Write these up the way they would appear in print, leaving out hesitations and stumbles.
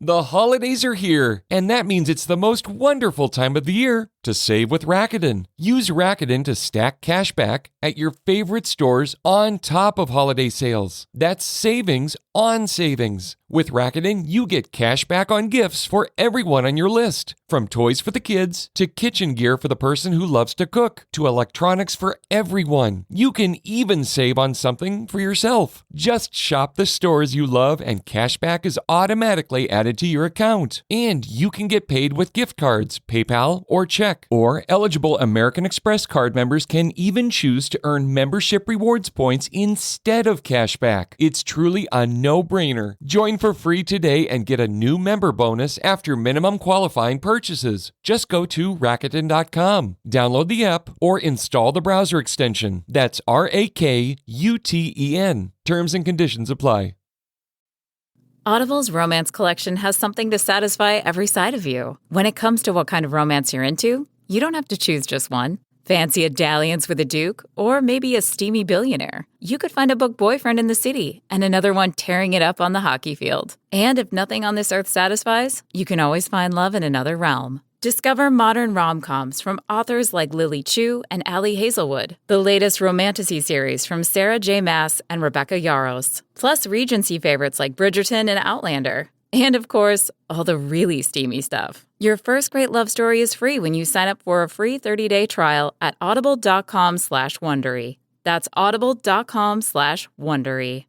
The holidays are here, and that means it's the most wonderful time of the year to save with Rakuten. Use Rakuten to stack cash back at your favorite stores on top of holiday sales. That's savings on savings. With Rakuten, you get cash back on gifts for everyone on your list. From toys for the kids, to kitchen gear for the person who loves to cook, to electronics for everyone. You can even save on something for yourself. Just shop the stores you love and cash back is automatically added to your account. And you can get paid with gift cards, PayPal, or check. Or eligible American Express card members can even choose to earn membership rewards points instead of cash back. It's truly a no-brainer. Join for free today and get a new member bonus after minimum qualifying purchases. Just go to Rakuten.com, download the app, or install the browser extension. That's RAKUTEN. Terms and conditions apply. Audible's romance collection has something to satisfy every side of you. When it comes to what kind of romance you're into, you don't have to choose just one. Fancy a dalliance with a duke, or maybe a steamy billionaire. You could find a book boyfriend in the city and another one tearing it up on the hockey field. And if nothing on this earth satisfies, you can always find love in another realm. Discover modern rom-coms from authors like Lily Chu and Ali Hazelwood, the latest romantasy series from Sarah J. Maas and Rebecca Yarros, plus Regency favorites like Bridgerton and Outlander. And of course, all the really steamy stuff. Your first great love story is free when you sign up for a free 30-day trial at audible.com/Wondery. That's audible.com/Wondery.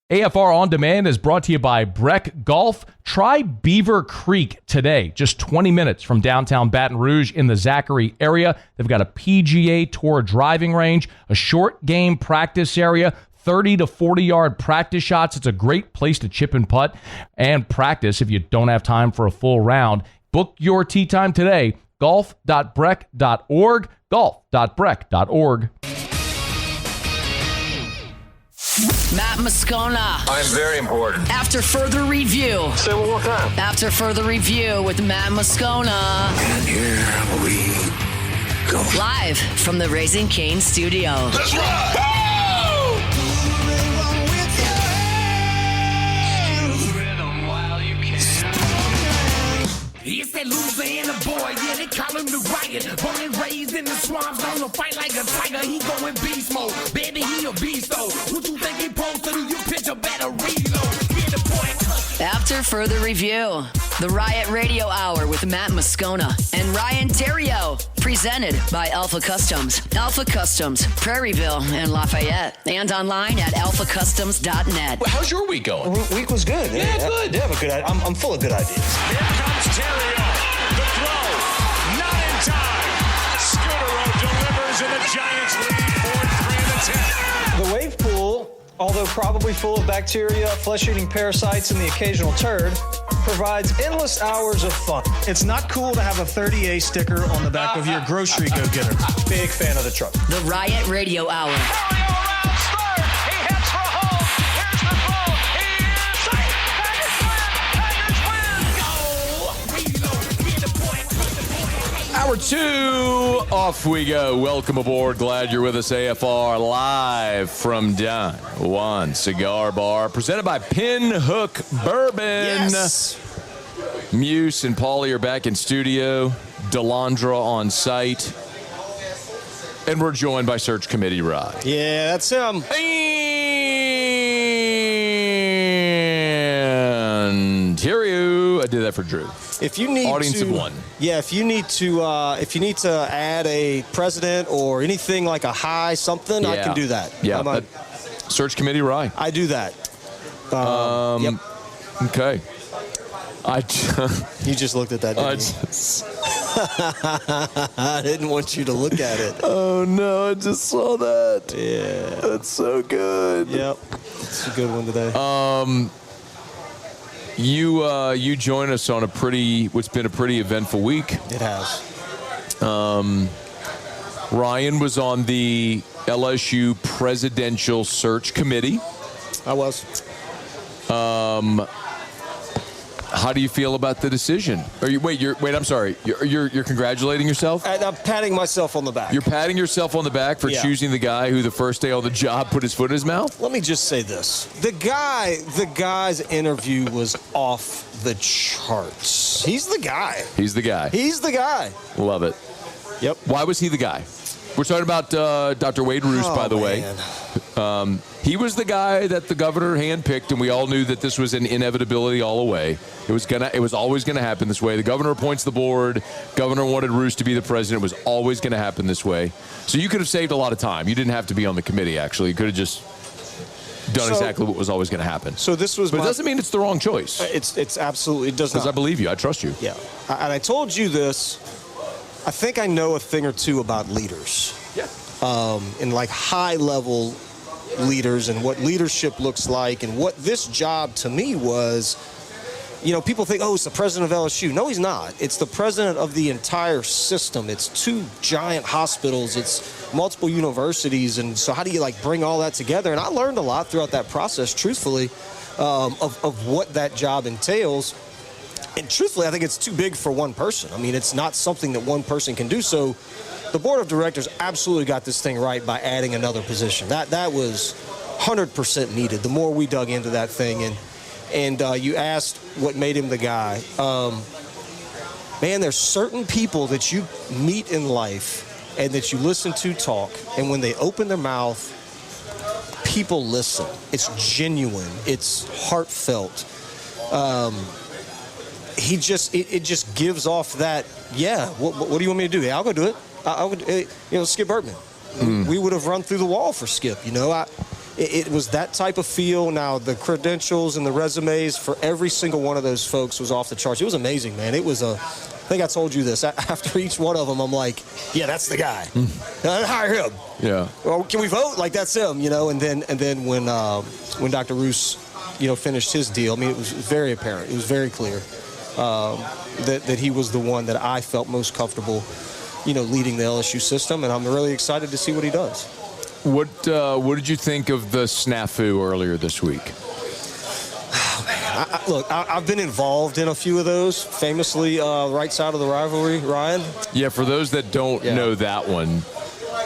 AFR On Demand is brought to you by Breck Golf. Try Beaver Creek today, just 20 minutes from downtown Baton Rouge in the Zachary area. They've got a PGA Tour driving range, a short game practice area, 30 to 40-yard practice shots. It's a great place to chip and putt and practice if you don't have time for a full round. Book your tee time today, golf.breck.org, golf.breck.org. Matt Moscona. I'm very important. After further review. Say it one more time. After further review with Matt Moscona. And here we go. Live from the Raising Cane studio. Let's ride! It's that Louisiana boy, yeah, they call him the Riot. Born and raised in the swamps, on the fight like a tiger. He going beast mode, baby, he a beast though. What you think he supposed to do? You pitch a better reload. Get the point. After further review, the Riot Radio Hour with Matt Moscona and Ryan Theriot, presented by Alpha Customs. Alpha Customs, Prairieville and Lafayette, and online at alphacustoms.net. Well, how's your week going? Week was good. Yeah, good. Yeah, but good. I'm full of good ideas. Here comes Theriot. The throw, not in time. Scudero delivers, and the Giants lead 4-3 in the 10th. The wave pool, although probably full of bacteria, flesh-eating parasites, and the occasional turd, provides endless hours of fun. It's not cool to have a 30A sticker on the back of your grocery go-getter. Big fan of the truck. The Riot Radio Hour. Hour 2, off we go. Welcome aboard. Glad you're with us. AFR live from Don Juan Cigar Bar, presented by Pinhook Bourbon. Yes. Muse and Paulie are back in studio. Delandra on site. And we're joined by Search Committee Rye. Yeah, that's him. And here you. I did that for Drew. If you need Audience to, of one. Yeah, if you need to add a president or anything like a high something, I can do that. Yeah. Search Committee Rye. I do that. Yep. Okay. You just looked at that, didn't you? I didn't want you to look at it. Oh, no, I just saw that. Yeah. That's so good. Yep. It's a good one today. You join us on what's been a pretty eventful week. It has. Ryan was on the LSU Presidential Search Committee. I was. How do you feel about the decision? I'm sorry. You're congratulating yourself? I'm patting myself on the back. You're patting yourself on the back for choosing the guy who the first day on the job put his foot in his mouth? Let me just say this. The guy's interview was off the charts. He's the guy. He's the guy. He's the guy. Love it. Yep. Why was he the guy? We're talking about Dr. Wade Roos, by the way. He was the guy that the governor handpicked, and we all knew that this was an inevitability all the way. It was always gonna happen this way. The governor appoints the board. Governor wanted Roos to be the president. It was always gonna happen this way. So you could have saved a lot of time. You didn't have to be on the committee. Actually, you could have just done exactly what was always gonna happen. So this was. But it doesn't mean it's the wrong choice. It's absolutely it does not. Because I believe you. I trust you. Yeah, and I told you this. I think I know a thing or two about leaders. Yeah. And like high-level leaders and what leadership looks like and what this job to me was. People think, it's the president of LSU. No, he's not. It's the president of the entire system. It's 2 giant hospitals. It's multiple universities. And so how do you bring all that together? And I learned a lot throughout that process, truthfully, of what that job entails. And truthfully, I think it's too big for one person. I mean, it's not something that one person can do. So the board of directors absolutely got this thing right by adding another position. That was 100% needed. The more we dug into that thing, and you asked what made him the guy. Man, there's certain people that you meet in life and that you listen to talk, and when they open their mouth, people listen. It's genuine. It's heartfelt. It just gives off that, what do you want me to do? Hey, I'll go do it. Skip Bertman. We would have run through the wall for Skip. It was that type of feel. Now, the credentials and the resumes for every single one of those folks was off the charts. It was amazing, man. I think I told you this. After each one of them, I'm like, yeah, that's the guy. Hire him. Yeah. Or can we vote? That's him, And then when Dr. Roos, finished his deal, I mean, it was very apparent. It was very clear that he was the one that I felt most comfortable, leading the LSU system, and I'm really excited to see what he does. What did you think of the snafu earlier this week? Look, I've been involved in a few of those, famously right side of the rivalry, Ryan. Yeah, for those that don't know that one,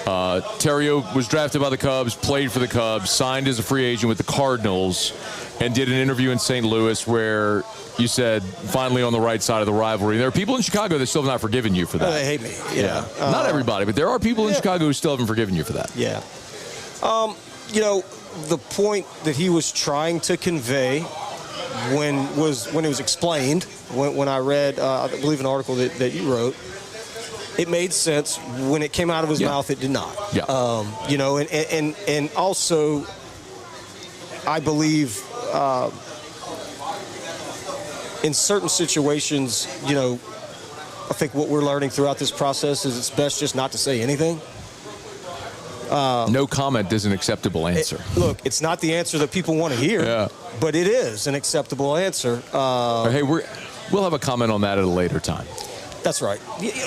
Theriot was drafted by the Cubs, played for the Cubs, signed as a free agent with the Cardinals, and did an interview in St. Louis where you said, finally on the right side of the rivalry. There are people in Chicago that still have not forgiven you for that. They hate me. Yeah. Not everybody, but there are people in Chicago who still haven't forgiven you for that. Yeah. The point that he was trying to convey when it was explained, when I read, I believe, an article that you wrote, it made sense. When it came out of his mouth, it did not. Yeah. And also, I believe in certain situations, I think what we're learning throughout this process is it's best just not to say anything. No comment is an acceptable answer. Look, it's not the answer that people want to hear, but it is an acceptable answer. Hey, we'll have a comment on that at a later time. That's right.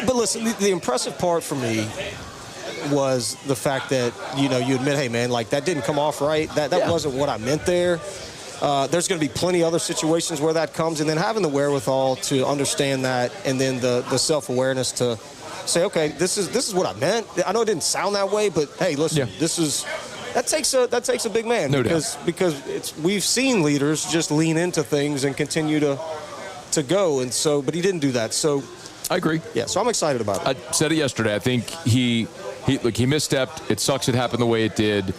But listen, the impressive part for me was the fact that, you admit, hey, man, that didn't come off right. That wasn't what I meant there. There's going to be plenty other situations where that comes, and then having the wherewithal to understand that, and then the self-awareness to say, okay, this is what I meant. I know it didn't sound that way, but hey, listen, that takes a big man. No because we've seen leaders just lean into things and continue to go, and so, but he didn't do that. So I agree. Yeah, so I'm excited about it. I said it yesterday. I think he misstepped. It sucks it happened the way it did.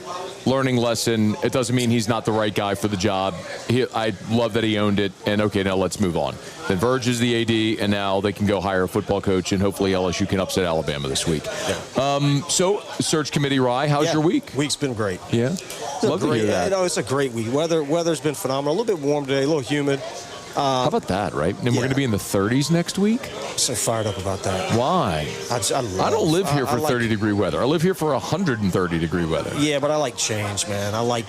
Learning lesson. It doesn't mean he's not the right guy for the job. I love that he owned it. And okay, now let's move on. Then Verge is the AD, and now they can go hire a football coach, and hopefully LSU can upset Alabama this week. Yeah. So, search committee, Rye, how's your week? Week's been great. Yeah? Love to hear that. It's a great week. Weather's been phenomenal. A little bit warm today, a little humid. How about that, right? And we're going to be in the 30s next week? I'm so fired up about that. Why? I don't live here for 30-degree weather. I live here for 130-degree weather. Yeah, but I like change, man. I like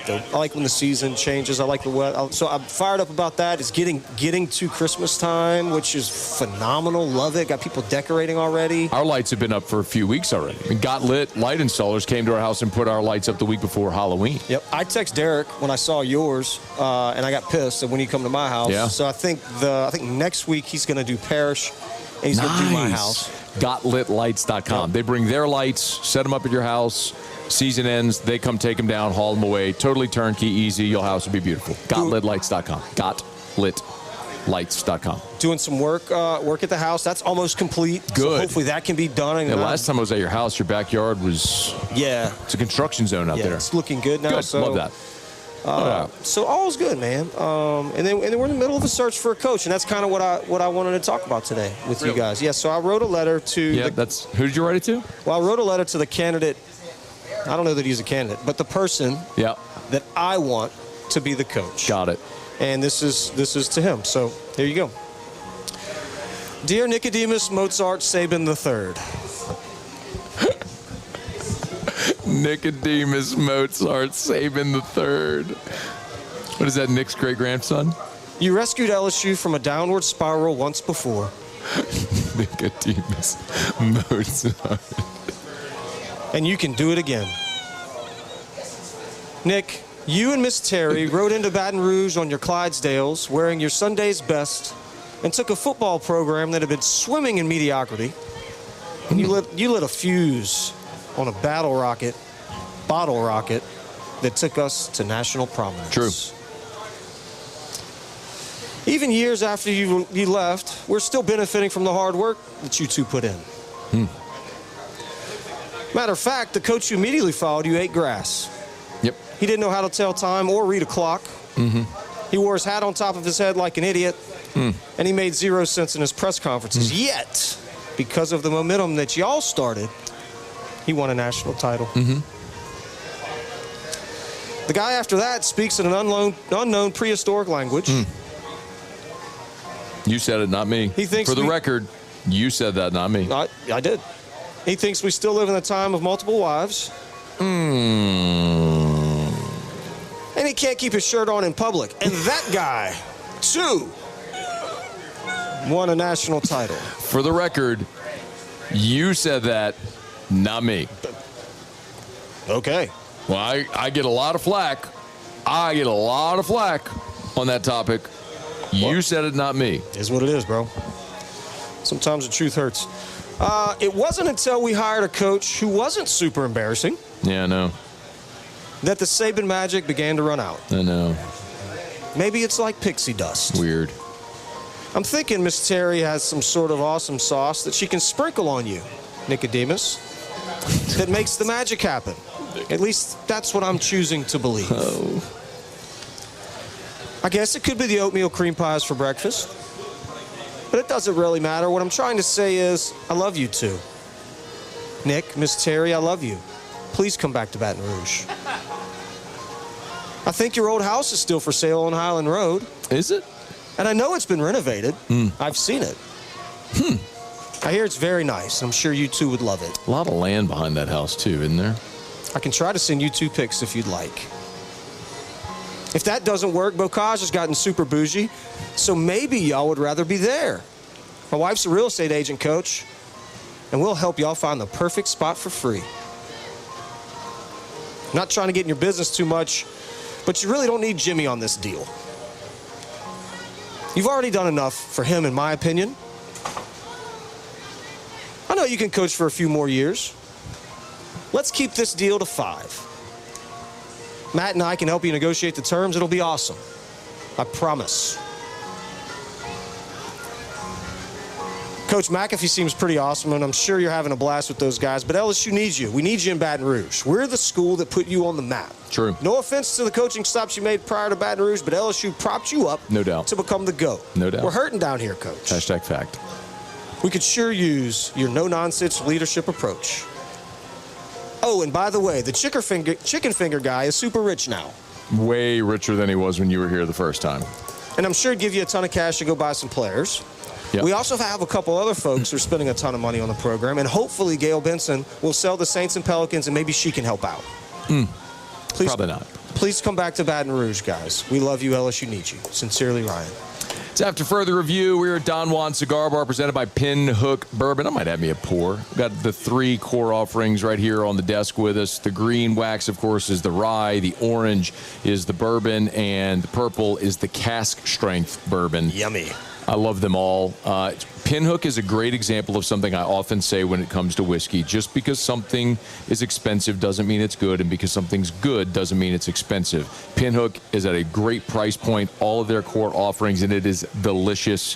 when the season changes. I like the weather. So I'm fired up about that. It's getting to Christmas time, which is phenomenal. Love it. Got people decorating already. Our lights have been up for a few weeks already. I mean, Got Lit light installers came to our house and put our lights up the week before Halloween. Yep. I text Derek when I saw yours, and I got pissed when you come to my house. Yeah. So I think next week he's going to do Parish, and he's going to do my house. GotLitLights.com. Yep. They bring their lights, set them up at your house. Season ends, they come take them down, haul them away. Totally turnkey, easy. Your house will be beautiful. GotLitLights.com. GotLitLights.com. Doing some work at the house. That's almost complete. Good. So hopefully that can be done. Yeah, last time I was at your house, your backyard was... Yeah. It's a construction zone out there. It's looking good now. Good. So, love that. So all's good, man. And then we're in the middle of a search for a coach, and that's kind of what I wanted to talk about today with you guys. Yeah, so I wrote a letter to... Yeah, who did you write it to? Well, I wrote a letter to the candidate. I don't know that he's a candidate, but the person that I want to be the coach. Got it. And this is to him. So here you go. Dear Nicodemus Mozart Sabin III. Nicodemus Mozart Sabin III. What is that, Nick's great-grandson? You rescued LSU from a downward spiral once before. Nicodemus Mozart. And you can do it again. Nick, you and Miss Terry rode into Baton Rouge on your Clydesdales wearing your Sunday's best and took a football program that had been swimming in mediocrity. And you lit a fuse on a bottle rocket that took us to national prominence. True. Even years after you left, we're still benefiting from the hard work that you two put in. Matter of fact, the coach who immediately followed you ate grass. Yep. He didn't know how to tell time or read a clock. He wore his hat on top of his head like an idiot. And he made 0 sense in his press conferences. Yet, because of the momentum that y'all started, he won a national title. The guy after that speaks in an unknown prehistoric language. You said it, not me. He thinks For the record, you said that, not me. I did. He thinks we still live in a time of multiple wives. And he can't keep his shirt on in public. And that guy, too, won a national title. For the record, you said that, not me. Okay. Well, I get a lot of flack. I get a lot of flack on that topic. You said it, not me. Is what it is, bro. Sometimes the truth hurts. It wasn't until we hired a coach who wasn't super embarrassing. Yeah, I know. That the Saban magic began to run out. I know. Maybe it's like pixie dust. Weird. I'm thinking Miss Terry has some sort of awesome sauce that she can sprinkle on you, Nicodemus, that makes the magic happen. At least that's what I'm choosing to believe. I guess it could be the oatmeal cream pies for breakfast. But it doesn't really matter. What I'm trying to say is, I love you two. Nick, Miss Terry, I love you. Please come back to Baton Rouge. I think your old house is still for sale on Highland Road. Is it? And I know it's been renovated. I've seen it. I hear it's very nice. I'm sure you two would love it. A lot of land behind that house, too, isn't there? I can try to send you 2 pics if you'd like. If that doesn't work, Bocage has gotten super bougie, so maybe y'all would rather be there. My wife's a real estate agent, Coach, and we'll help y'all find the perfect spot for free. I'm not trying to get in your business too much, but you really don't need Jimmy on this deal. You've already done enough for him, in my opinion. I know you can coach for a few more years. Let's keep this deal to 5. Matt and I can help you negotiate the terms. It'll be awesome. I promise. Coach McAfee seems pretty awesome, and I'm sure you're having a blast with those guys, but LSU needs you. We need you in Baton Rouge. We're the school that put you on the map. True. No offense to the coaching stops you made prior to Baton Rouge, but LSU propped you up No doubt. to become the GOAT. No doubt. We're hurting down here, Coach. Hashtag fact. We could sure use your no-nonsense leadership approach. Oh, and by the way, the chicken finger guy is super rich now. Way richer than he was when you were here the first time. And I'm sure he'd give you a ton of cash to go buy some players. Yep. We also have a couple other folks who are spending a ton of money on the program, and hopefully Gail Benson will sell the Saints and Pelicans, and maybe she can help out. Probably not. Please come back to Baton Rouge, guys. We love you. LSU needs you. Sincerely, Ryan. It's after further review. We're at Don Juan Cigar Bar, presented by Pinhook Bourbon. I might have me a pour. We've got the 3 core offerings right here on the desk with us. The green wax, of course, is the rye. The orange is the bourbon. And the purple is the cask strength bourbon. Yummy. I love them all. Pinhook is a great example of something I often say when it comes to whiskey. Just because something is expensive doesn't mean it's good, and because something's good doesn't mean it's expensive. Pinhook is at a great price point, all of their core offerings, and it is delicious.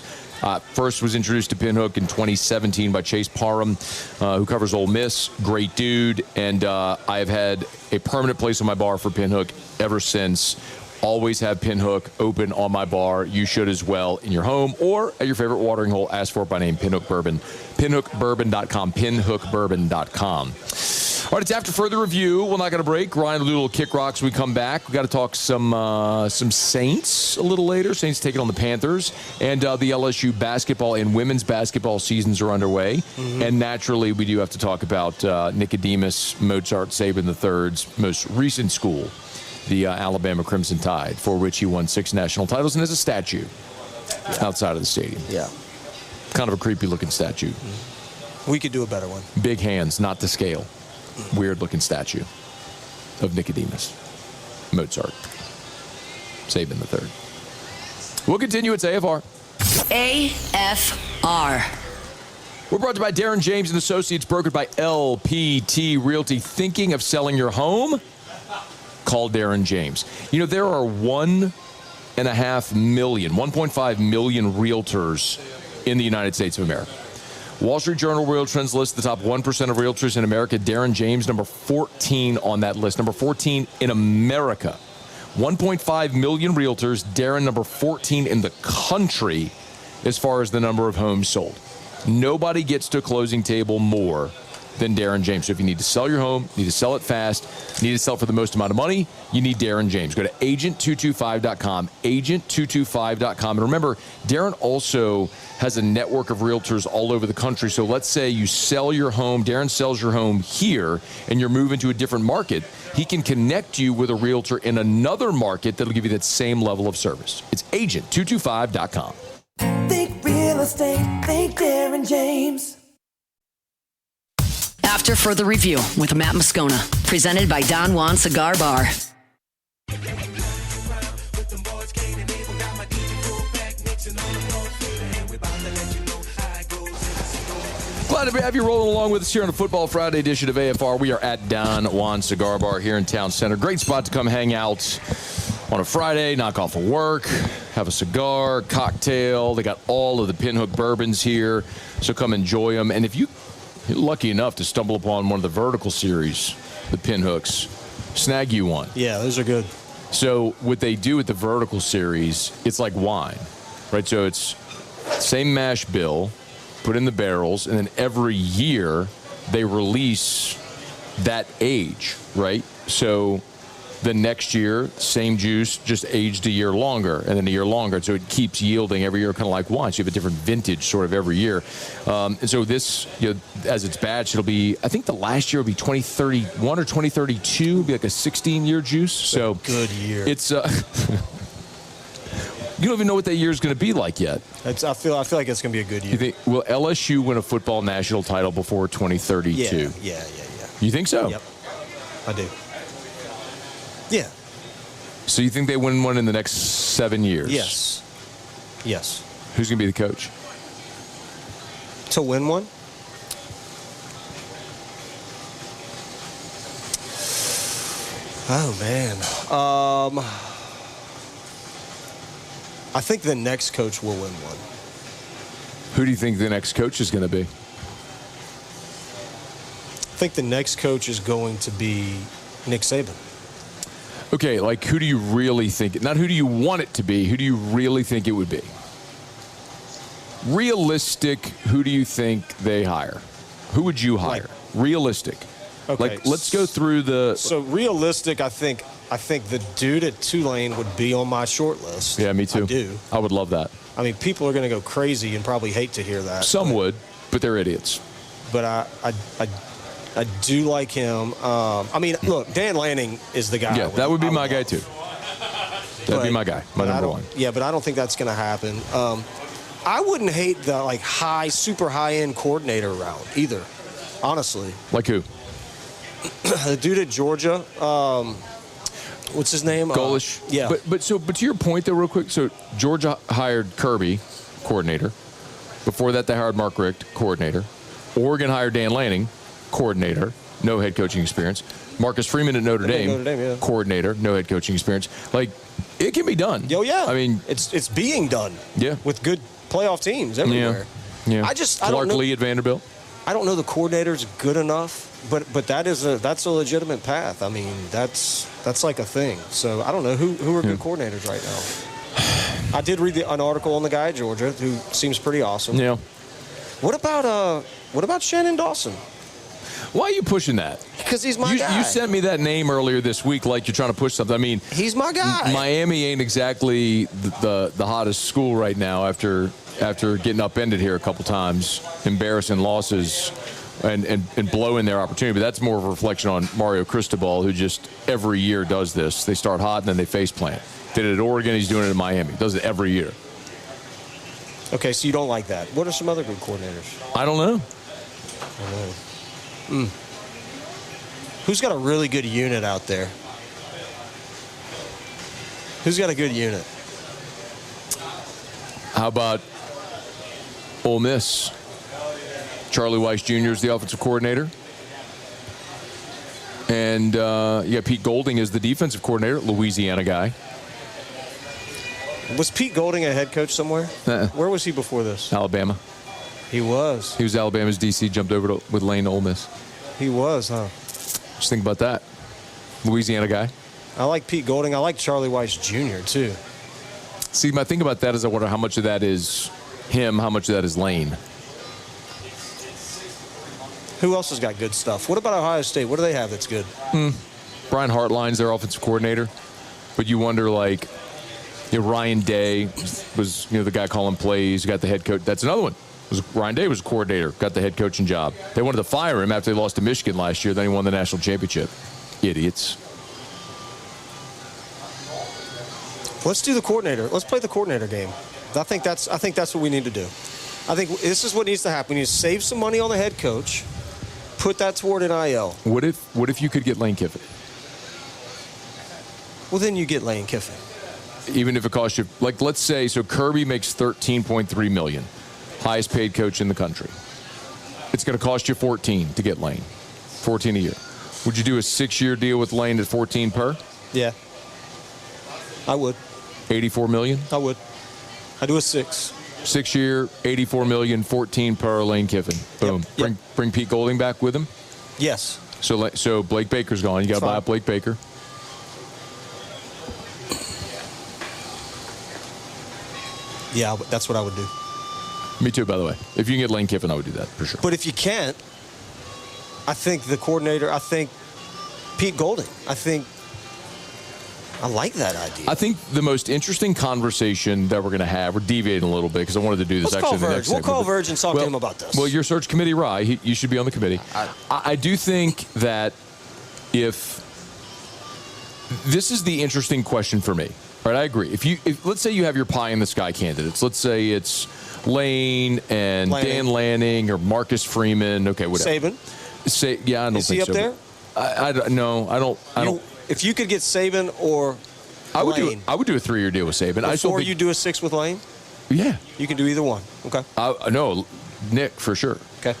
First was introduced to Pinhook in 2017 by Chase Parham, who covers Ole Miss. Great dude, and I have had a permanent place on my bar for Pinhook ever since. Always have Pinhook open on my bar. You should as well, in your home or at your favorite watering hole. Ask for it by name, Pinhook Bourbon. Pinhookbourbon.com. Pinhookbourbon.com. All right, it's after further review. We're not going to break. Ryan will do a little kick rocks when we come back. We've got to talk some Saints a little later. Saints taking on the Panthers. And the LSU basketball and women's basketball seasons are underway. Mm-hmm. And naturally, we do have to talk about Nicodemus Mozart Saban III's most recent school, the Alabama Crimson Tide, for which he won 6 national titles and has a statue outside of the stadium. Yeah. Kind of a creepy-looking statue. We could do a better one. Big hands, not to scale. Weird-looking statue of Nicodemus Mozart Saban III. We'll continue. It's AFR. AFR. We're brought to you by Darren James and Associates, brokered by LPT Realty. Thinking of selling your home? Call Darren James. You know, there are 1.5 million realtors in the United States of America. Wall Street Journal Real Trends lists the top 1% of realtors in America. Darren James, number 14 on that list. Number 14 in America. 1.5 million realtors. Darren, number 14 in the country as far as the number of homes sold. Nobody gets to a closing table more than Darren James. So if you need to sell your home, need to sell it fast, need to sell it for the most amount of money, you need Darren James. Go to agent225.com, agent225.com. And remember, Darren also has a network of realtors all over the country. So let's say you sell your home, Darren sells your home here, and you're moving to a different market. He can connect you with a realtor in another market that'll give you that same level of service. It's agent225.com. Think real estate, think Darren James. After further review with Matt Moscona, presented by Don Juan Cigar Bar. Glad to have you rolling along with us here on the Football Friday edition of AFR. We are at Don Juan Cigar Bar here in Town Center. Great spot to come hang out on a Friday, knock off of work, have a cigar, cocktail. They got all of the Pinhook bourbons here, so come enjoy them. And if you're lucky enough to stumble upon one of the vertical series, the Pinhooks, snag you one. Yeah, those are good. So what they do with the vertical series, it's like wine, right? So it's same mash bill, put in the barrels, and then every year they release that age, right? So the next year, same juice, just aged a year longer, and then a year longer. So it keeps yielding every year, kind of like wine. So you have a different vintage sort of every year. And so this, you know, as it's batched, it'll be, I think the last year will be 2031 or 2032, it'll be like a 16-year juice. So good year. It's you don't even know what that year is going to be like yet. I feel like it's going to be a good year. You think, will LSU win a football national title before 2032? Yeah. You think so? Yep, I do. Yeah. So you think they win one in the next 7 years? Yes. Who's going to be the coach? To win one? Oh, man. I think the next coach will win one. Who do you think the next coach is going to be? I think the next coach is going to be Nick Saban. Okay, like who do you really think? Not who do you want it to be. Who do you really think it would be? Realistic, who do you think they hire? Who would you hire? Realistic. Okay. Like, let's go through the... So realistic, I think the dude at Tulane would be on my short list. Yeah, me too. I do. I would love that. I mean, people are going to go crazy and probably hate to hear that. Some would, but they're idiots. But I do like him. I mean, look, Dan Lanning is the guy. Yeah, that would be my guy too. That'd be my guy, my number one. Yeah, but I don't think that's going to happen. I wouldn't hate the super high-end coordinator route either, honestly. Like who? The dude at Georgia. What's his name? Golish. Yeah. But to your point, though, real quick, so Georgia hired Kirby, coordinator. Before that, they hired Mark Richt, coordinator. Oregon hired Dan Lanning, coordinator, no head coaching experience. Marcus Freeman at Notre Dame, coordinator, no head coaching experience. Like, it can be done. Oh, yeah. I mean, it's being done. Yeah. With good playoff teams everywhere. Yeah. I Clark don't know, Lee at Vanderbilt. I don't know the coordinator's good enough, but that's a legitimate path. I mean, that's like a thing. So I don't know who are good coordinators right now. I did read an article on the guy at Georgia who seems pretty awesome. Yeah. What about Shannon Dawson? Why are you pushing that? Because he's my guy. You sent me that name earlier this week like you're trying to push something. I mean, he's my guy. Miami ain't exactly the hottest school right now after getting upended here a couple times, embarrassing losses and blowing their opportunity. But that's more of a reflection on Mario Cristobal, who just every year does this. They start hot and then they face plant. Did it at Oregon, he's doing it in Miami. Does it every year. Okay, so you don't like that. What are some other good coordinators? I don't know. Who's got a really good unit out there? Who's got a good unit? How about Ole Miss? Charlie Weiss Jr. is the offensive coordinator. And you got Pete Golding as the defensive coordinator, Louisiana guy. Was Pete Golding a head coach somewhere? Where was he before this? Alabama. He was. He was Alabama's DC, jumped over with Lane to Ole Miss. He was, huh? Just think about that. Louisiana guy. I like Pete Golding. I like Charlie Weiss Jr., too. See, my thing about that is I wonder how much of that is him, how much of that is Lane. Who else has got good stuff? What about Ohio State? What do they have that's good? Brian Hartline's their offensive coordinator. But you wonder, like, Ryan Day was, the guy calling plays, got the head coach. That's another one. Ryan Day was a coordinator, got the head coaching job. They wanted to fire him after they lost to Michigan last year. Then he won the national championship. Idiots. Let's do the coordinator. Let's play the coordinator game. I think that's what we need to do. I think this is what needs to happen. We need to save some money on the head coach, put that toward NIL. What if you could get Lane Kiffin? Well, then you get Lane Kiffin. Even if it costs you, like, let's say, so Kirby makes $13.3 million. Highest paid coach in the country. It's going to cost you $14 to get Lane. $14 a year. Would you do a 6-year deal with Lane at $14 per? Yeah. I would. $84 million? I would. I'd do a 6. 6-year, $84 million, $14 per Lane Kiffin. Boom. Yep. Bring Pete Golding back with him? Yes. So Blake Baker's gone. You got to buy up Blake Baker. Yeah, that's what I would do. Me too, by the way. If you can get Lane Kiffin, I would do that for sure. But if you can't, I think the coordinator, I think Pete Golding. I like that idea. I think the most interesting conversation that we're going to have, we're deviating a little bit because I wanted to do this Let's actually call the next Verge. segment. We'll call Verge and talk to him about this. Well, your search committee, Rye, you should be on the committee. I do think that if this is the interesting question for me. All right, I agree. If let's say you have your pie in the sky candidates. Let's say it's Lane and Dan Lanning or Marcus Freeman. Okay, whatever. Saban. Yeah, I don't think so. Is he up there? I don't. If you could get Saban or Lane. I would do a 3-year deal with Saban. Before you do a 6 with Lane? Yeah. You can do either one. Okay. No, Nick, for sure. Okay.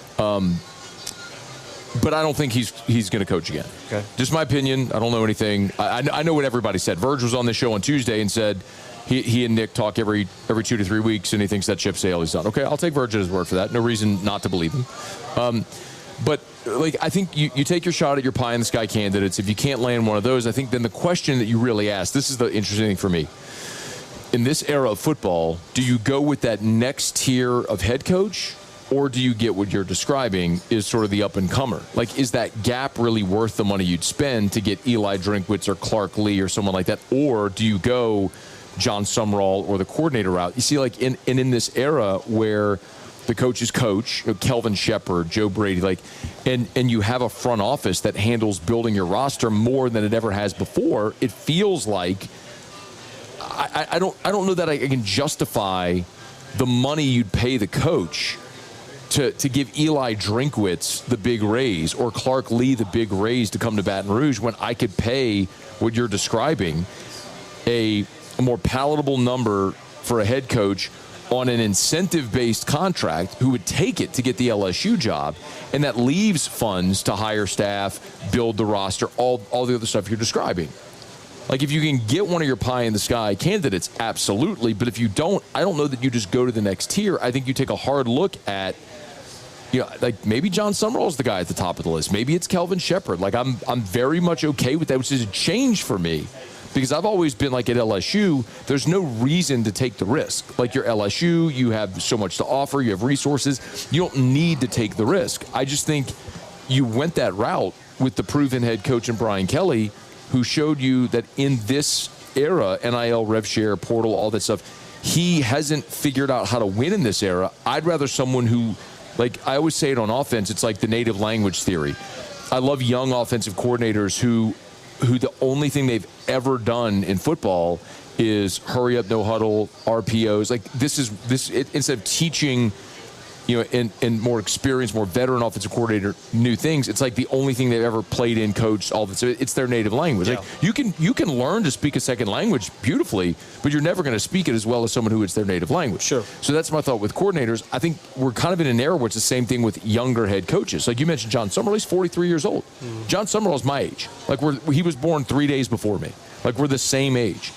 But I don't think he's going to coach again. Okay. Just my opinion. I don't know anything. I know what everybody said. Verge was on this show on Tuesday and said he and Nick talk every 2 to 3 weeks, and he thinks that ship sail is done. Okay, I'll take Verge at his word for that. No reason not to believe him. But I think you take your shot at your pie in the sky candidates. If you can't land one of those, I think then the question that you really ask, this is the interesting thing for me. In this era of football, do you go with that next tier of head coach, or do you get what you're describing is sort of the up-and-comer? Like, is that gap really worth the money you'd spend to get Eli Drinkwitz or Clark Lee or someone like that? Or do you go John Sumrall or the coordinator route? You see, like, in this era where the coaches coach, Kelvin Shepard, Joe Brady, and you have a front office that handles building your roster more than it ever has before, it feels like I don't know that I can justify the money you'd pay the coach to give Eli Drinkwitz the big raise or Clark Lee the big raise to come to Baton Rouge when I could pay what you're describing a more palatable number for a head coach on an incentive-based contract who would take it to get the LSU job, and that leaves funds to hire staff, build the roster, all the other stuff you're describing. Like, if you can get one of your pie-in-the-sky candidates, absolutely, but if you don't, I don't know that you just go to the next tier. I think you take a hard look at, like maybe John Summerall's the guy at the top of the list. Maybe it's Kelvin Shepherd. Like, I'm very much okay with that, which is a change for me. Because I've always been like at LSU, there's no reason to take the risk. Like you're LSU, you have so much to offer, you have resources. You don't need to take the risk. I just think you went that route with the proven head coach in Brian Kelly, who showed you that in this era, NIL, rev share, portal, all that stuff, he hasn't figured out how to win in this era. I'd rather someone who, like I always say it on offense, it's like the native language theory. I love young offensive coordinators who the only thing they've ever done in football is hurry up, no huddle, RPOs. Like instead of teaching, and more experienced, more veteran offensive coordinator new things, it's like the only thing they've ever played in, coached, all that. So it's their native language. Yeah. Like you can learn to speak a second language beautifully, but you're never going to speak it as well as someone who it's their native language. Sure. So that's my thought with coordinators. I think we're kind of in an era where it's the same thing with younger head coaches. Like you mentioned, John Summerall, he's 43 years old. John Summerall's my age. Like he was born 3 days before me. Like we're the same age.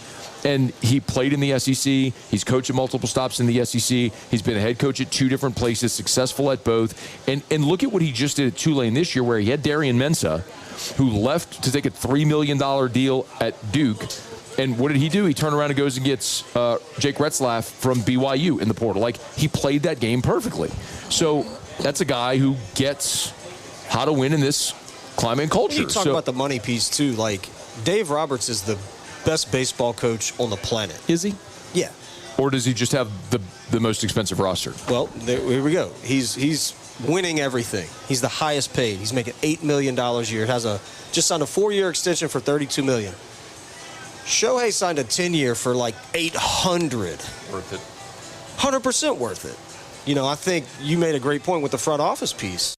And he played in the SEC. He's coached at multiple stops in the SEC. He's been a head coach at 2 different places, successful at both. And look at what he just did at Tulane this year, where he had Darian Mensah, who left to take a $3 million deal at Duke. And what did he do? He turned around and goes and gets Jake Retzlaff from BYU in the portal. Like, he played that game perfectly. So that's a guy who gets how to win in this climate and culture. You talk about the money piece, too. Like, Dave Roberts is the best baseball coach on the planet. Is he? Yeah. Or does he just have the most expensive roster? Well, here we go. He's winning everything. He's the highest paid. He's making $8 million a year. It has just signed a 4-year extension for $32 million. Shohei signed a 10-year for like $800. Worth it. 100% worth it. I think you made a great point with the front office piece.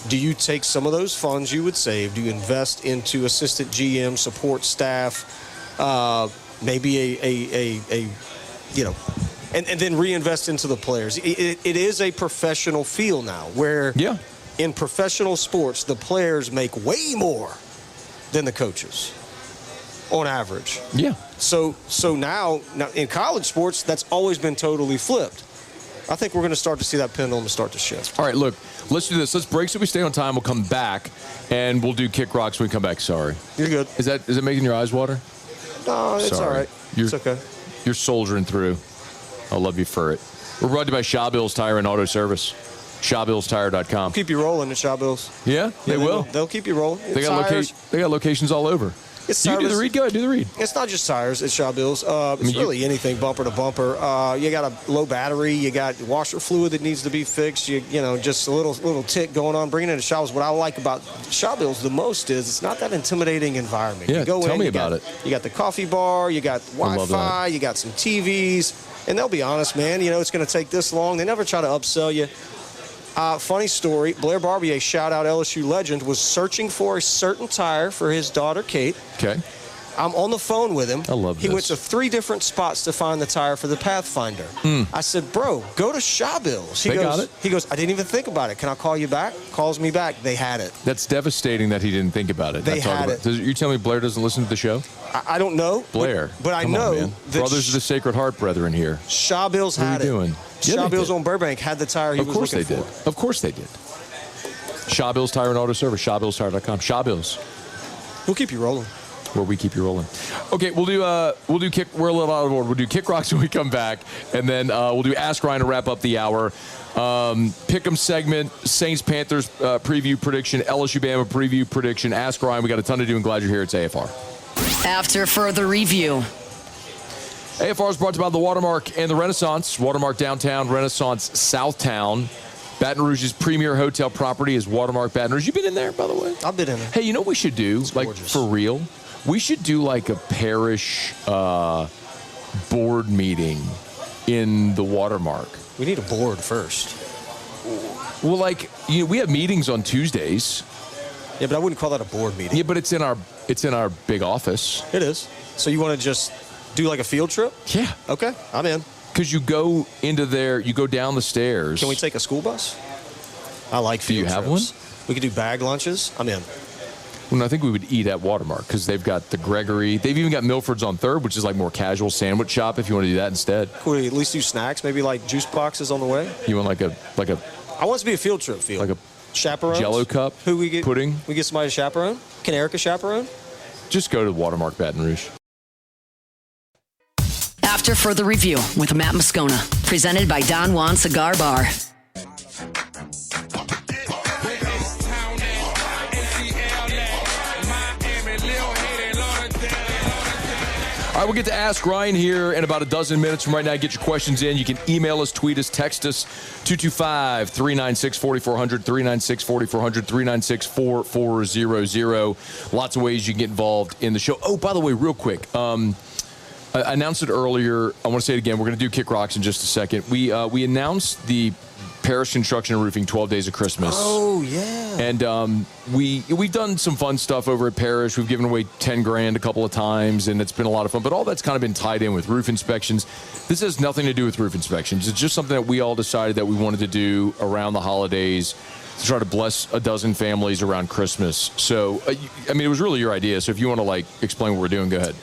Do you take some of those funds you would save? Do you invest into assistant GM, support staff, maybe and then reinvest into the players? It is a professional feel now where in professional sports, the players make way more than the coaches on average. Yeah. So now in college sports, that's always been totally flipped. I think we're going to start to see that pendulum start to shift. All right, look, let's do this. Let's break so we stay on time. We'll come back, and we'll do Kick Rocks when we come back. Sorry. You're good. Is it making your eyes water? No, it's all right. It's okay. You're soldiering through. I love you for it. We're brought to you by Shaw Bills Tire and Auto Service. ShawBillsTire.com. Keep you rolling at Shaw Bills. Yeah, they will. They'll keep you rolling. They got locations all over. You do the read. Go ahead, do the read. It's not just tires at Shaw Bills. It's really anything bumper to bumper. You got a low battery. You got washer fluid that needs to be fixed. Just a little tick going on. Bringing it to Shaw Bills. What I like about Shaw Bills the most is it's not that intimidating environment. Yeah, you go tell in, me about it. You got the coffee bar. You got Wi-Fi. You got some TVs. And they'll be honest, man. It's going to take this long. They never try to upsell you. Funny story, Blair Barbier, shout-out LSU legend, was searching for a certain tire for his daughter, Kate. Okay. I'm on the phone with him. I love this. He went to 3 different spots to find the tire for the Pathfinder. I said, bro, go to Shaw Bills. He goes, I didn't even think about it. Can I call you back? Calls me back. They had it. That's devastating that he didn't think about it. They had it. You're telling me Blair doesn't listen to the show? I don't know. Blair. But I know that Brothers of the Sacred Heart brethren here. Shaw Bills had it. What are you doing? Shaw Bills on Burbank had the tire he was looking for. Of course they did. Shaw Bills Tire and Auto Service, ShawBillsTire.com. Shaw Bills. We'll keep you rolling. Where we keep you rolling. Okay, we'll do kick. We're a little out of order. We'll do Kick Rocks when we come back, and then we'll do Ask Ryan to wrap up the hour. Pick'em segment, Saints Panthers preview prediction, LSU Bama preview prediction. Ask Ryan. We got a ton to do, and glad you're here. It's AFR. After further review. AFR is brought to you by the Watermark and the Renaissance. Watermark Downtown, Renaissance Southtown. Baton Rouge's premier hotel property is Watermark Baton Rouge. You been in there, by the way? I've been in there. Hey, you know what we should do? It's gorgeous. For real? We should do like a parish board meeting in the Watermark? We need a board first. Well, like, we have meetings on Tuesdays. Yeah, but I wouldn't call that a board meeting. Yeah, but it's in our big office. It is. So you want to just do like a field trip? Yeah. Okay, I'm in. Because you go into there, you go down the stairs. Can we take a school bus? I like field trips. Do you have one? We could do bag lunches. I'm in. Well, I think we would eat at Watermark because they've got the Gregory. They've even got Milford's on 3rd, which is like more casual sandwich shop if you want to do that instead. Could we at least do snacks? Maybe like juice boxes on the way? You want like a I want it to be a field trip field. Like a chaperone? Jello cup? Who we get? Pudding? We get somebody to chaperone? Can Erica chaperone? Just go to Watermark Baton Rouge. After Further Review with Matt Moscona, presented by Don Juan Cigar Bar. All right, we'll get to Ask Ryan here in about a dozen minutes from right now. Get your questions in. You can email us, tweet us, text us, 225-396-4400, 396-4400, 396-4400. Lots of ways you can get involved in the show. Oh, by the way, real quick, I announced it earlier. I want to say it again. We're going to do Kick Rocks in just a second. We announced the Parish Construction and Roofing 12 Days of Christmas. Oh, yeah. And we've done some fun stuff over at Parish. We've given away $10,000 a couple of times, and it's been a lot of fun. But all that's kind of been tied in with roof inspections. This has nothing to do with roof inspections. It's just something that we all decided that we wanted to do around the holidays to try to bless a dozen families around Christmas. So, I mean, it was really your idea. So if you want to, like, explain what we're doing, go ahead.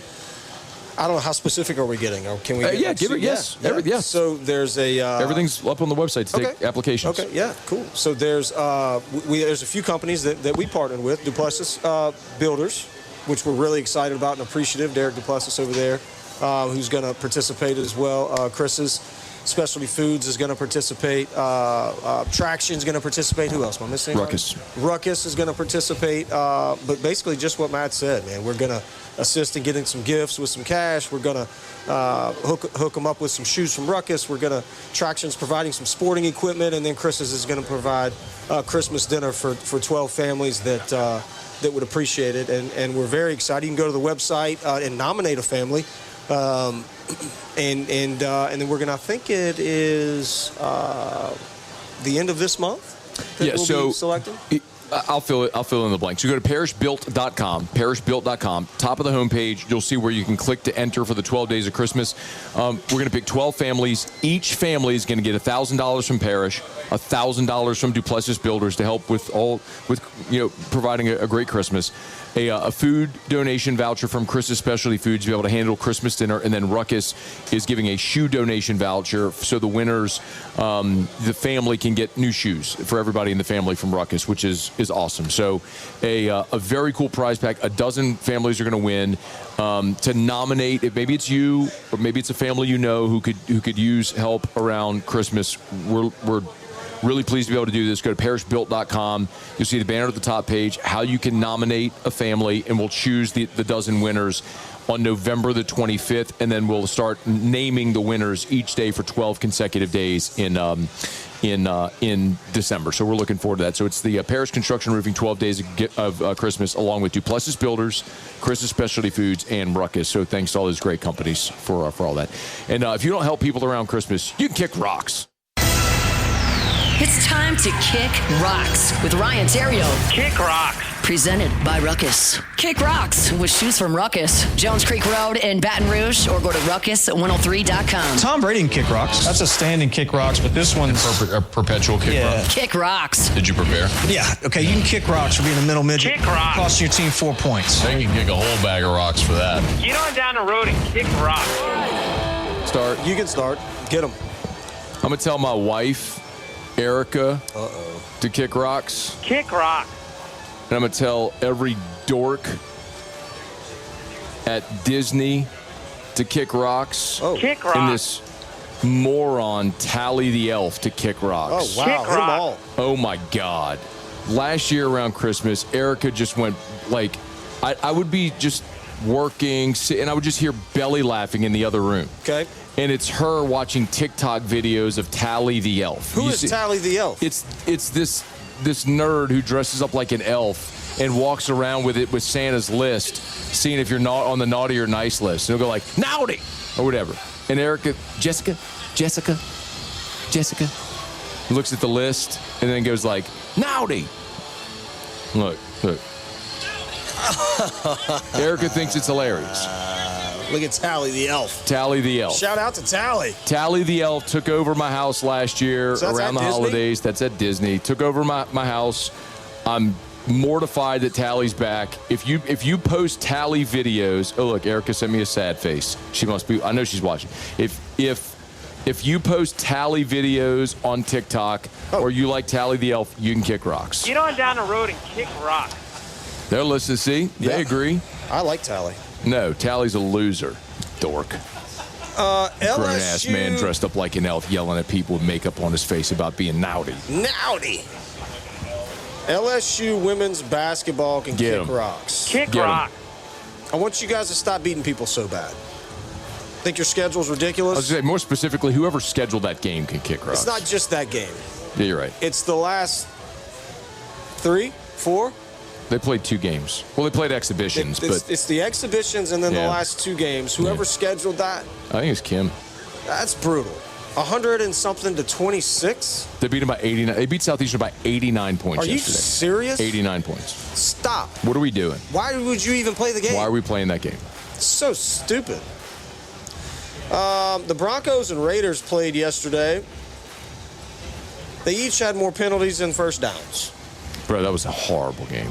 I don't know, how specific are we getting? Or can we get give it, yes. Yeah. Yes. So there's a... everything's up on the website to take applications. Okay, yeah, cool. So there's there's a few companies that we partnered with. Duplessis Builders, which we're really excited about and appreciative. Derek Duplessis over there, who's going to participate as well. Chris's Specialty Foods is going to participate. Traction's going to participate. Who else am I missing? Ruckus. Ruckus is going to participate. But basically just what Matt said, man. We're going to assist in getting some gifts with some cash. We're going to hook them up with some shoes from Ruckus. We're going to, Traction's providing some sporting equipment, and then Chris's is going to provide Christmas dinner for 12 families that would appreciate it. And we're very excited. You can go to the website and nominate a family. And then we're gonna, I think it is the end of this month that we'll be selecting. I'll fill in the blanks. You go to parishbuilt.com, top of the homepage, you'll see where you can click to enter for the 12 days of Christmas. We're going to pick 12 families. Each family is going to get $1,000 from Parish, $1,000 from Duplessis Builders to help with providing a great Christmas. A food donation voucher from Chris's Specialty Foods to be able to handle Christmas dinner, and then Ruckus is giving a shoe donation voucher so the winners, the family can get new shoes for everybody in the family from Ruckus, which is awesome. So a very cool prize pack. A dozen families are going to win. To nominate, maybe it's you or maybe it's a family you know who could use help around Christmas. We're really pleased to be able to do this. Go to parishbuilt.com. You'll see the banner at the top page, how you can nominate a family, and we'll choose the dozen winners on November the 25th, and then we'll start naming the winners each day for 12 consecutive days in December. So we're looking forward to that. So it's the Parish Construction Roofing 12 Days of Christmas, along with Duplessis Builders, Chris's Specialty Foods, and Ruckus. So thanks to all those great companies for all that. And if you don't help people around Christmas, you can kick rocks. It's time to Kick Rocks with Ryan Theriot. Kick Rocks. Presented by Ruckus. Kick Rocks with shoes from Ruckus. Jones Creek Road in Baton Rouge, or go to ruckus103.com. Tom Brady can kick rocks. That's a standing kick rocks, but this one's a perpetual kick rock. Kick Rocks. Did you prepare? Yeah. Okay, you can kick rocks for being a middle midget. Kick rocks. Costing your team 4 points. They can kick a whole bag of rocks for that. Get on down the road and kick rocks. Start. You can start. Get them. I'm going to tell my wife, Erica, to kick rocks. Kick rocks. And I'm going to tell every dork at Disney to kick rocks. Kick rocks. And this moron, Tally the Elf, to kick rocks. Oh, wow. Hit them all. Oh, my God. Last year around Christmas, Erica just went, like, I would be just working, and I would just hear belly laughing in the other room. Okay. And it's her watching TikTok videos of Tally the Elf. Who is Tally the Elf? It's this nerd who dresses up like an elf and walks around with it with Santa's list, seeing if you're not on the naughty or nice list. And he'll go like, naughty, or whatever. And Jessica, looks at the list and then goes like, Nowdy. Look. Erica thinks it's hilarious. Look at Tally the elf. Tally the elf. Shout out to Tally. Tally the elf took over my house last year around the holidays. That's at Disney. Took over my house. I'm mortified that Tally's back. If you post Tally videos, oh look, Erica sent me a sad face. She must be. I know she's watching. If you post Tally videos on TikTok or you like Tally the elf, you can kick rocks. Get on down the road and kick rocks. They're listening. See, they agree. I like Tally. No, Tally's a loser, dork. LSU. Grown-ass man dressed up like an elf yelling at people with makeup on his face about being naughty. LSU women's basketball can kick rocks. Kick rock. I want you guys to stop beating people so bad. Think your schedule's ridiculous? I was going to say, more specifically, whoever scheduled that game can kick rocks. It's not just that game. Yeah, you're right. It's the last 3, 4. They played 2 games. Well, they played exhibitions, but it's the exhibitions and then the last 2 games. Whoever scheduled that, I think it's Kim. That's brutal. 100 and something to 26. They beat them by 89. They beat Southeastern by 89 points. Are you yesterday. serious? 89 points. Stop. What are we doing? Why would you even play the game? Why are we playing that game? It's so stupid. The Broncos and Raiders played yesterday. They each had more penalties than first downs. Bro, that was a horrible game.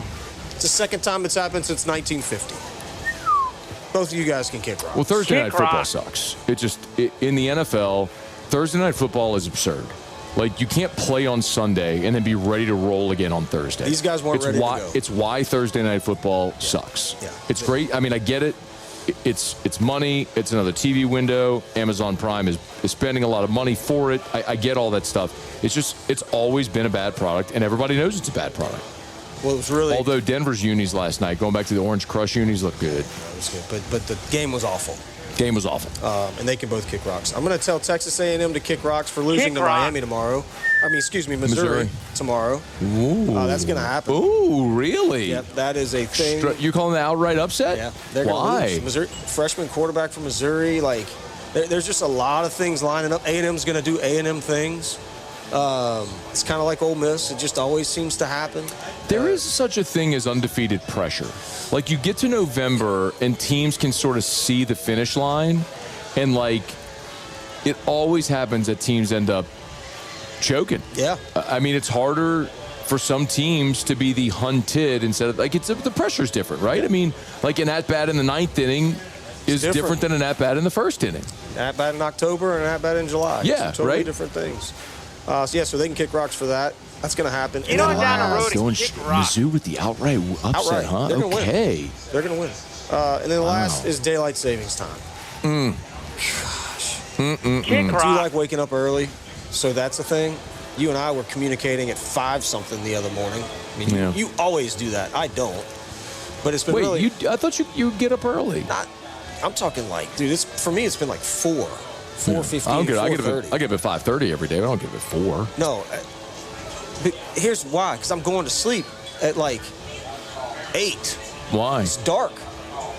It's the second time it's happened since 1950. Both of you guys can kick rocks. Well, Thursday night football sucks. In the NFL, Thursday night football is absurd. Like, you can't play on Sunday and then be ready to roll again on Thursday. These guys weren't ready to go. It's why Thursday night football sucks. Yeah. It's great. I mean, I get it. It's money. It's another TV window. Amazon Prime is spending a lot of money for it. I get all that stuff. It's always been a bad product, and everybody knows it's a bad product. Well, it was really. Although Denver's unis last night, going back to the Orange Crush unis, looked good. It was good, but the game was awful. Game was awful. And they can both kick rocks. I'm going to tell Texas A&M to kick rocks for losing to Miami tomorrow. Missouri tomorrow. Ooh. That's going to happen. Ooh, really? Yep, that is a thing. You calling that outright upset? Yeah. They're Why? Lose. Missouri, freshman quarterback from Missouri. Like, there's just a lot of things lining up. A&M's going to do A&M things. It's kind of like Ole Miss. It just always seems to happen. There is such a thing as undefeated pressure. Like, you get to November and teams can sort of see the finish line, and like it always happens that teams end up choking. Yeah. I mean, it's harder for some teams to be the hunted instead of like the pressure's different, right? I mean, like an at-bat in the 9th inning is different than an at-bat in the 1st inning. At-bat in October and an at-bat in July. Yeah, totally different things. So they can kick rocks for that. That's going to happen. Get on down the road and kick rocks. Mizzou with the outright upset, huh? They're gonna okay. Win. They're going to win. And then last is daylight savings time. Gosh. Kick rocks. Do you like waking up early? So that's a thing. You and I were communicating at 5-something the other morning. I mean, you always do that. I don't. But it's been really... I thought you get up early. I'm talking like, dude, for me, it's been like 4. 4:15, 4:30. I get up at 5:30 every day. I don't get up at 4. No. But here's why. Because I'm going to sleep at like 8. Why? It's dark.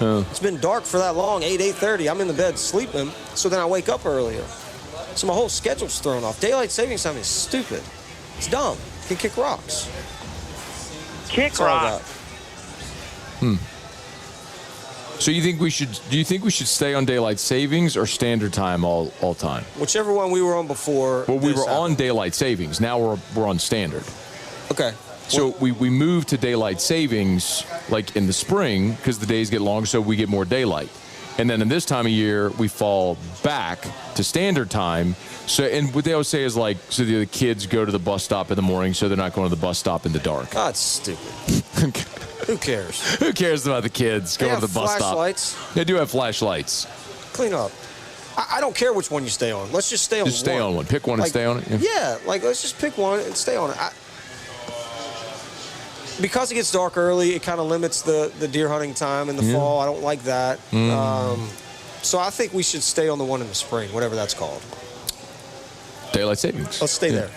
It's been dark for that long, 8:30. I'm in the bed sleeping, so then I wake up earlier. So my whole schedule's thrown off. Daylight savings time is stupid. It's dumb. You can kick rocks. Kick rocks. So do you think we should stay on daylight savings or standard time all time? Whichever one we were on before. Well, we were on daylight savings. Now we're on standard. Okay. So we moved to daylight savings like in the spring because the days get longer, so we get more daylight. And then in this time of year, we fall back to standard time. So, and what they always say is like, so the kids go to the bus stop in the morning, so they're not going to the bus stop in the dark. That's stupid. Who cares? Who cares about the kids going to the bus stop? Flashlights. They do have flashlights. Clean up. I don't care which one you stay on. Let's just stay on one. Just stay on one. Pick one and stay on it. Yeah, let's just pick one and stay on it. Because it gets dark early, it kind of limits the deer hunting time in the fall. I don't like that. So I think we should stay on the one in the spring, whatever that's called. Daylight savings. Let's stay there.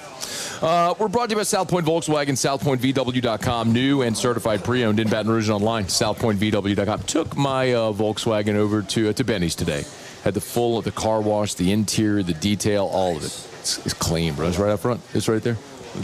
We're brought to you by South Point Volkswagen, southpointvw.com. New and certified pre-owned in Baton Rouge online, southpointvw.com. Took my Volkswagen over to Benny's today. Had the car wash, the interior, the detail, all of it. It's clean, bro. It's right up front. It's right there.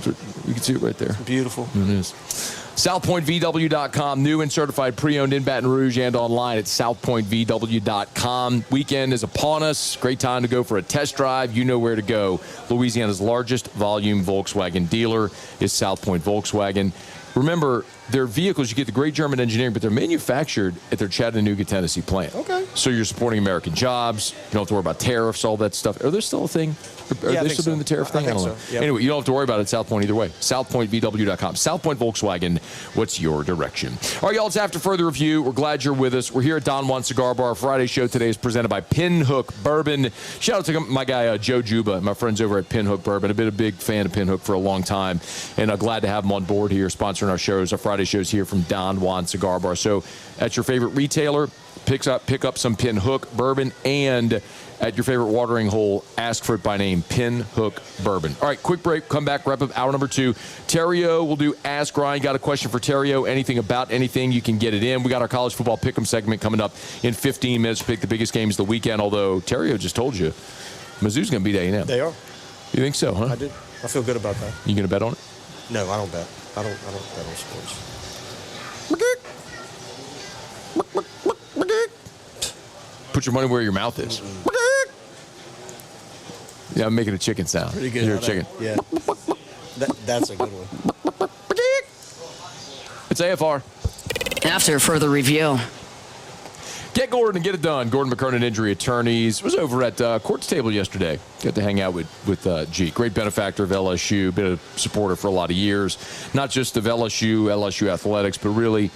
You can see it right there. Beautiful. It is. SouthPointVW.com. New and certified pre-owned in Baton Rouge and online at SouthPointVW.com. Weekend is upon us. Great time to go for a test drive. You know where to go. Louisiana's largest volume Volkswagen dealer is South Point Volkswagen. Remember, their vehicles, you get the great German engineering, but they're manufactured at their Chattanooga, Tennessee plant. Okay. So you're supporting American jobs. You don't have to worry about tariffs, all that stuff. Are there still a thing? Are they still doing the tariff thing? I don't know. Yep. Anyway, you don't have to worry about it at South Point either way. SouthPointVW.com. South Point Volkswagen, what's your direction? All right, y'all, it's After Further Review. We're glad you're with us. We're here at Don Juan Cigar Bar. Friday show today is presented by Pinhook Bourbon. Shout out to my guy, Joe Juba, my friends over at Pinhook Bourbon. I've been a big fan of Pinhook for a long time, and glad to have them on board here, sponsoring our shows, our Friday shows here from Don Juan Cigar Bar. So at your favorite retailer, pick up some Pinhook Bourbon, and at your favorite watering hole, ask for it by name, Pinhook Bourbon. All right, quick break. Come back, wrap up hour number 2. Theriot will do Ask Ryan. Got a question for Theriot? Anything about anything, you can get it in. We got our college football pick'em segment coming up in 15 minutes. Pick the biggest games of the weekend, although Theriot just told you Mizzou's going to beat A&M. They are. You think so, huh? I do. I feel good about that. You going to bet on it? No, I don't bet. I don't bet on sports. Put your money where your mouth is. Yeah, I'm making a chicken sound. Pretty good. You're a chicken. Yeah. That's a good one. It's AFR. After further review. Get Gordon and get it done. Gordon McKernan Injury Attorneys was over at Court's Table yesterday. Got to hang out with G. Great benefactor of LSU. Been a supporter for a lot of years. Not just of LSU athletics, but really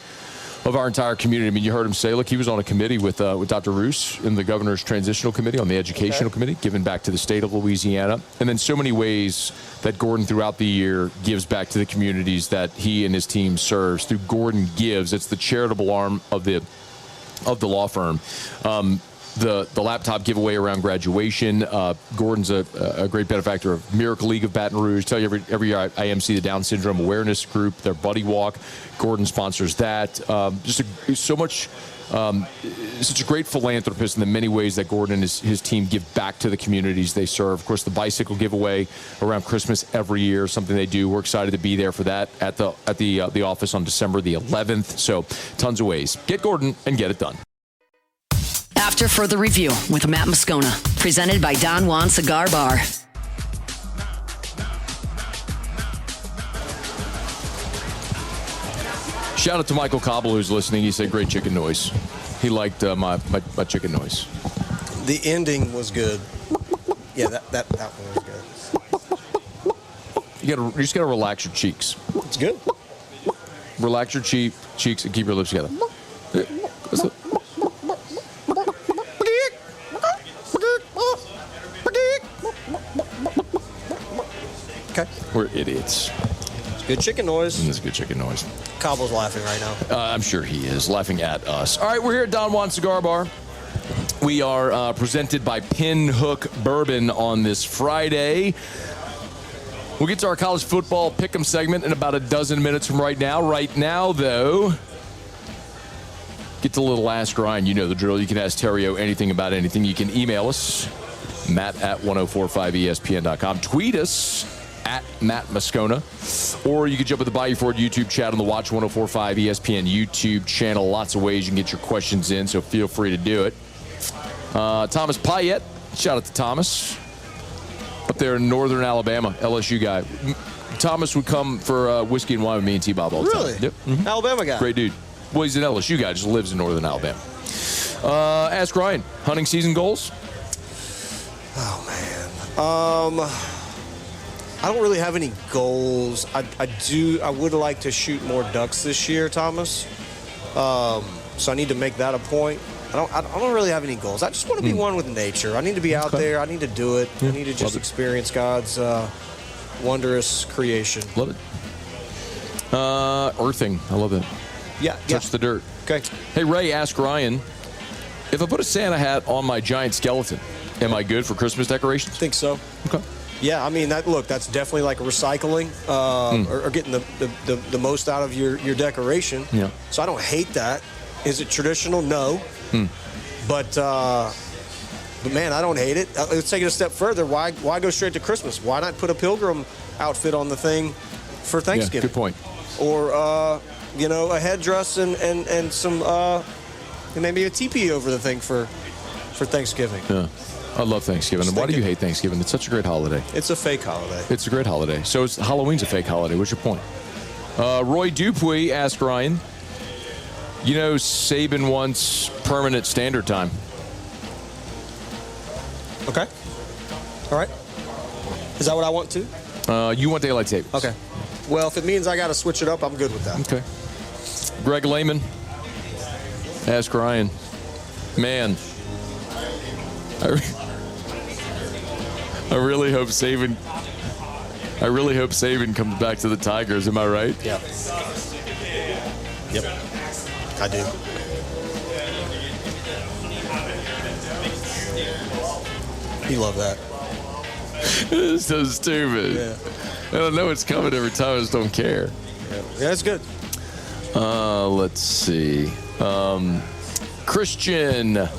of our entire community. I mean, you heard him say, look, he was on a committee with Dr. Roos in the governor's transitional committee, on the educational committee, giving back to the state of Louisiana. And then so many ways that Gordon throughout the year gives back to the communities that he and his team serves. Through Gordon Gives, it's the charitable arm of the law firm. The laptop giveaway around graduation. Gordon's a great benefactor of Miracle League of Baton Rouge. Tell you every year I MC the Down Syndrome Awareness Group, their Buddy Walk. Gordon sponsors that. Such a great philanthropist in the many ways that Gordon and his team give back to the communities they serve. Of course, the bicycle giveaway around Christmas every year, something they do. We're excited to be there for that at the office on December the 11th. So tons of ways. Get Gordon and get it done. After further review with Matt Moscona, presented by Don Juan Cigar Bar. Shout out to Michael Cobble, who's listening. He said, great chicken noise. He liked my chicken noise. The ending was good. Yeah, that one was good. You just got to relax your cheeks. It's good. Relax your cheeks and keep your lips together. Okay. We're idiots. It's good chicken noise. It's good chicken noise. Cobble's laughing right now. I'm sure he is laughing at us. All right, we're here at Don Juan Cigar Bar. We are presented by Pinhook Bourbon on this Friday. We'll get to our college football pick'em segment in about a dozen minutes from right now. Right now, though, get to a little Ask Ryan. You know the drill. You can ask Theriot anything about anything. You can email us, matt@1045espn.com. Tweet us at Matt Moscona. Or you can jump at the Bayou Ford YouTube chat on the Watch 1045 ESPN YouTube channel. Lots of ways you can get your questions in, so feel free to do it. Thomas Payette, shout out to Thomas. Up there in northern Alabama, LSU guy. Thomas would come for whiskey and wine with me and T-Bob all the time. Really? Yep. Mm-hmm. Alabama guy. Great dude. Well, he's an LSU guy, just lives in northern Alabama. Ask Ryan, hunting season goals? Oh, man. I don't really have any goals. I would like to shoot more ducks this year, Thomas. So I need to make that a point. I don't really have any goals. I just want to be one with nature. I need to be out there. I need to do it. I need to just experience God's wondrous creation. Love it. Earthing. I love it. Yeah. Touch the dirt. Okay. Hey, Ray, ask Ryan, if I put a Santa hat on my giant skeleton, am I good for Christmas decorations? I think so. Okay. Yeah, I mean, that's definitely like a recycling or getting the most out of your decoration. Yeah. So I don't hate that. Is it traditional? No. But But, man, I don't hate it. Let's take it a step further. Why go straight to Christmas? Why not put a pilgrim outfit on the thing for Thanksgiving? Yeah, good point. Or, a headdress and some maybe a teepee over the thing for Thanksgiving. Yeah. I love Thanksgiving. And why do you hate Thanksgiving? It's such a great holiday. It's a fake holiday. It's a great holiday. So Halloween's a fake holiday. What's your point? Roy Dupuy asked Ryan, Saban wants permanent standard time. Okay. All right. Is that what I want to? You want daylight savings. Okay. Well, if it means I got to switch it up, I'm good with that. Okay. Greg Lehman asked Ryan, man, I really hope Saban comes back to the Tigers. Am I right? Yeah. Yep. I do. You love that. It's so stupid. Yeah. I don't know it's coming every time. I just don't care. Yeah, it's good. Let's see. Christian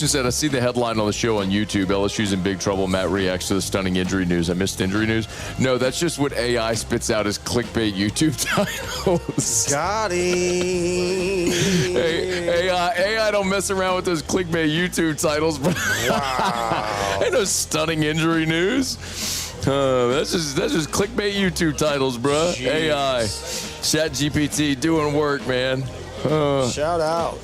said, I see the headline on the show on YouTube. LSU's in big trouble. Matt reacts to the stunning injury news. I missed injury news. No, that's just what AI spits out as clickbait YouTube titles. Got it. Hey, AI don't mess around with those clickbait YouTube titles. Wow. Ain't no stunning injury news. That's just clickbait YouTube titles, bruh. Jeez. AI. ChatGPT doing work, man. Shout out.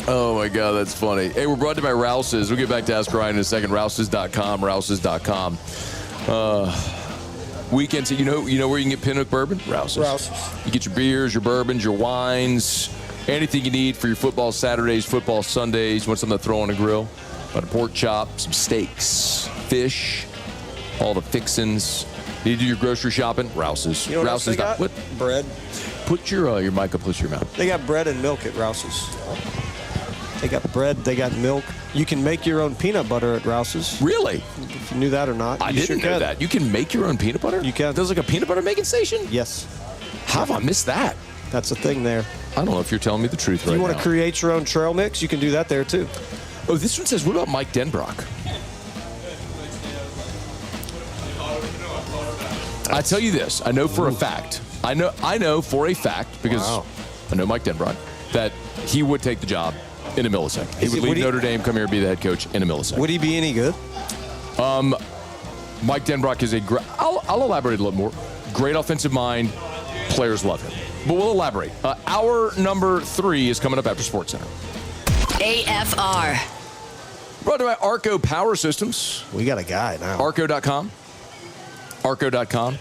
Oh, my God, that's funny. Hey, we're brought to you by Rouse's. We'll get back to Ask Ryan in a second. Rouse's.com, Rouse's.com. Weekends, you know where you can get Pinhook bourbon? Rouse's. You get your beers, your bourbons, your wines, anything you need for your football Saturdays, football Sundays. You want something to throw on a grill? Got a pork chop, some steaks, fish, all the fixins. Need to do your grocery shopping? Rouse's. You know what else they got? What? Bread. Put your mic up close to your mouth. They got bread and milk at Rouse's. They got bread, they got milk. You can make your own peanut butter at Rouse's. Really? If you knew that or not. I didn't know that. You can make your own peanut butter? You can. There's like a peanut butter making station? Yes. How have I missed that? That's the thing there. I don't know if you're telling me the truth right now. If you want to create your own trail mix, you can do that there too. Oh, this one says, what about Mike Denbrock? I tell you this, I know for a fact. I know for a fact, because I know Mike Denbrock, that he would take the job in a millisecond. He would leave Notre Dame, come here and be the head coach in a millisecond. Would he be any good? Mike Denbrock is I'll elaborate a little more. Great offensive mind. Players love him. But we'll elaborate. Hour number 3 is coming up after SportsCenter. AFR. Brought to you by Arco Power Systems. We got a guy now. Arco.com. Arco.com.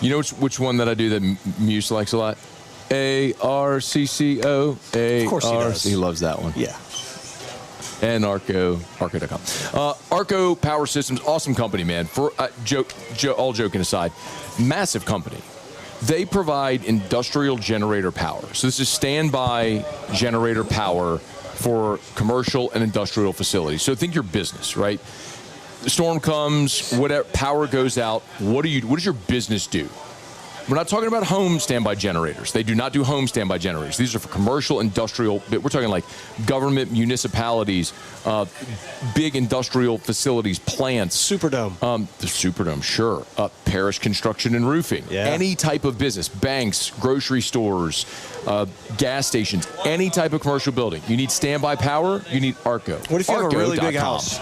You know which one that I do that Muse likes a lot? ARCCO. Of course he does. He loves that one. Yeah. And Arco.com. Arco Power Systems, awesome company, man. For all joking aside, massive company. They provide industrial generator power. So this is standby generator power for commercial and industrial facilities. So think your business, right? The storm comes, whatever, power goes out. What does your business do? We're not talking about home standby generators. They do not do home standby generators. These are for commercial, industrial. We're talking like government, municipalities, big industrial facilities, plants. Superdome. The Superdome, sure. Parish construction and roofing. Yeah. Any type of business, banks, grocery stores, gas stations, any type of commercial building. You need standby power, you need Arco. What if you have a really big house?